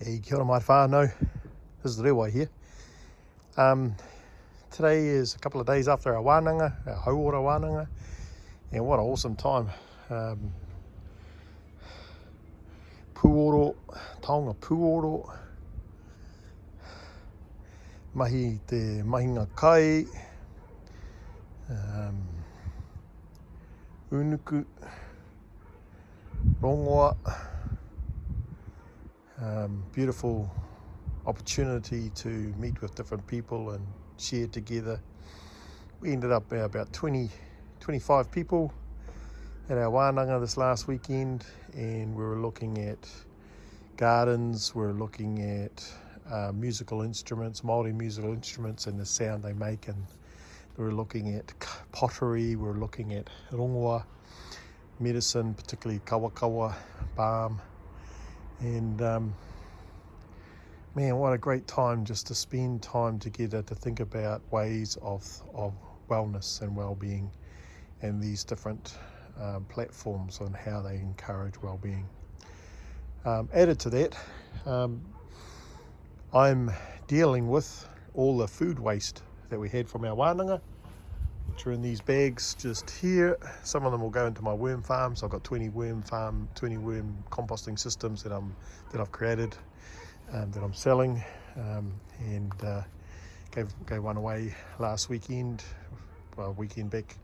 Hey, kia ora mai whānau. This is the Rewa here. Today is a couple of days after our wānanga, our hauora wānanga, and what an awesome time. Puoro, taonga puoro, mahi te mahinga kai, unuku, rongoa, beautiful opportunity to meet with different people and share together. We ended up about 25 people at our wānanga this last weekend, and we were looking at gardens, we were looking at musical instruments, Māori musical instruments and the sound they make, and we were looking at pottery, we were looking at rongoa, medicine, particularly kawakawa, balm, and man, what a great time just to spend time together to think about ways of wellness and well-being, and these different platforms on how they encourage well-being. Added to that, I'm dealing with all the food waste that we had from our wānanga, which are in these bags just here. Some of them will go into my worm farm. So I've got 20 worm composting systems that I've created, that I'm selling, and gave one away last weekend, weekend back,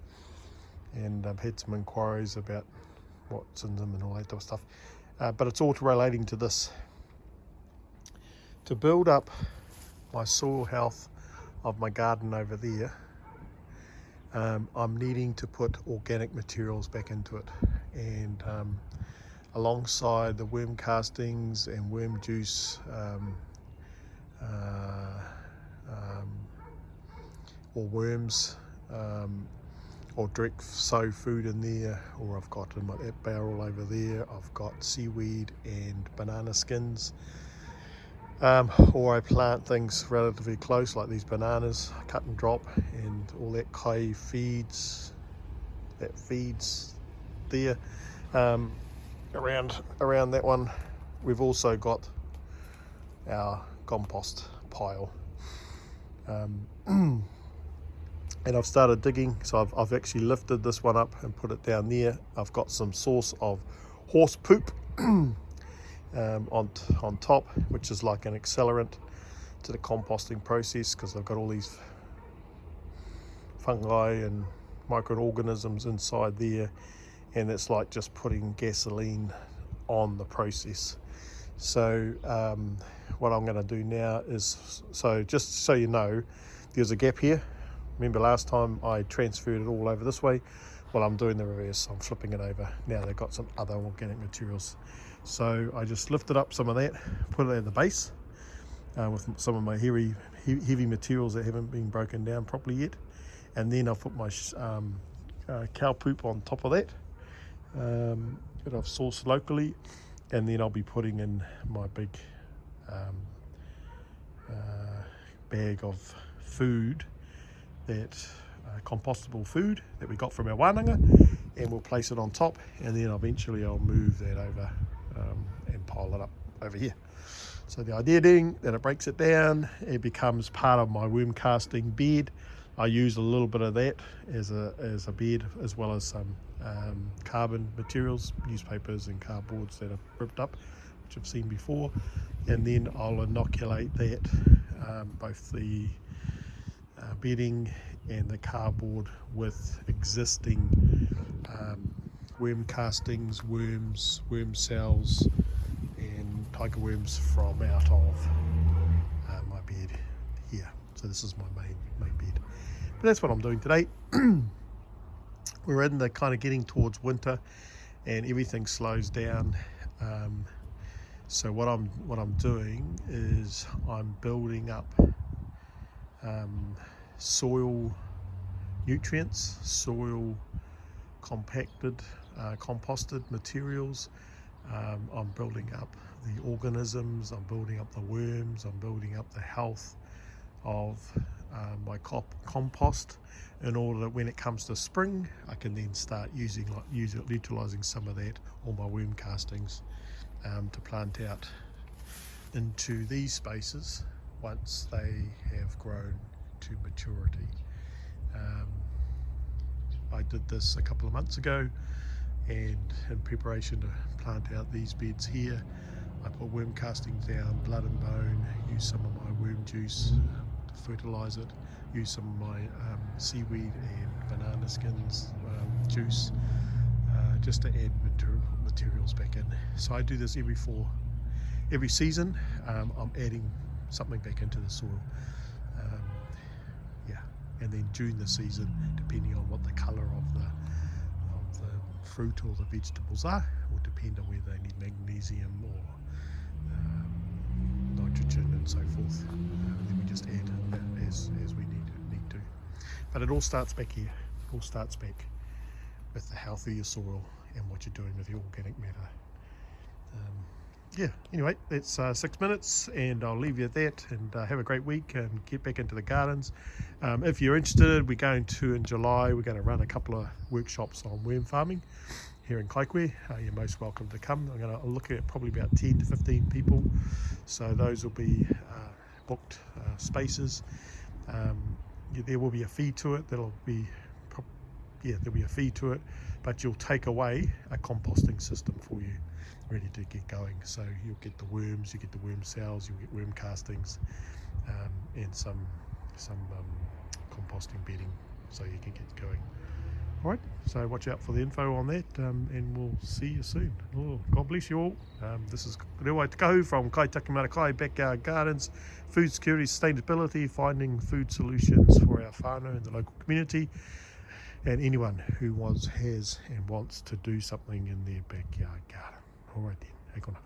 and I've had some inquiries about what's in them and all that type of stuff. But it's all relating to this. To build up my soil health of my garden over there, I'm needing to put organic materials back into it, and alongside the worm castings and worm juice, or worms, or direct sow food in there, or I've got in my barrel over there, I've got seaweed and banana skins, or I plant things relatively close like these bananas, cut and drop, and all that kai feeds there. Around that one, we've also got our compost pile, and I've started digging. So I've actually lifted this one up and put it down there. I've got some source of horse poop on top, which is like an accelerant to the composting process, because I've got all these fungi and microorganisms inside there, and it's like just putting gasoline on the process. So what I'm going to do now is, so just so you know, there's a gap here. Remember last time I transferred it all over this way? Well, I'm doing the reverse. I'm flipping it over. Now they've got some other organic materials. So I just lifted up some of that, put it at the base, with some of my heavy materials that haven't been broken down properly yet. And then I'll put my cow poop on top of that, that I've sourced locally. And then I'll be putting in my big bag of food, that compostable food that we got from our wānanga, and we'll place it on top, and then eventually I'll move that over and pile it up over here. So the idea being that it breaks it down, it becomes part of my worm casting bed. I use a little bit of that as a bed, as well as some carbon materials, newspapers and cardboards that are ripped up, which I've seen before, and then I'll inoculate that, both the bedding and the cardboard, with existing worm castings, worms, worm cells, and tiger worms from out of my bed here. So this is my main bed. But that's what I'm doing today. We're in the kind of getting towards winter, and everything slows down. So what I'm doing is I'm building up soil nutrients, soil compacted, composted materials. I'm building up the organisms, I'm building up the worms, I'm building up the health of my compost, in order that when it comes to spring, I can then start utilising some of that, all my worm castings, to plant out into these spaces once they have grown to maturity. I did this a couple of months ago, and in preparation to plant out these beds here, I put worm castings down, blood and bone, used some of my worm juice to fertilise it, used some of my seaweed and banana skins juice just to add materials back in. So I do this every season. I'm adding something back into the soil. Yeah, and then during the season, depending on what the colour of the fruit or the vegetables are, will depend on whether they need magnesium or nitrogen and so forth. Then we just add as we need to. But it all starts back here. It all starts back with the health of your soil and what you're doing with your organic matter. Yeah, anyway, that's 6 minutes, and I'll leave you at that, and have a great week and get back into the gardens. If you're interested, we're going to, in July, we're going to run a couple of workshops on worm farming here in Kaikwe. You're most welcome to come. I'm going to look at probably about 10 to 15 people, so those will be booked spaces. There will be a fee to it. There'll be a fee to it, but you'll take away a composting system for you, ready to get going. So you'll get the worms, you get the worm cells, you'll get worm castings, and some composting bedding, so you can get going. All right, so watch out for the info on that, and we'll see you soon. Oh, God bless you all. This is Rewa Takahu from Kaitaki Marakai Backyard Gardens, food security, sustainability, finding food solutions for our whānau in the local community, and anyone who has and wants to do something in their backyard garden. All right then, hei kona.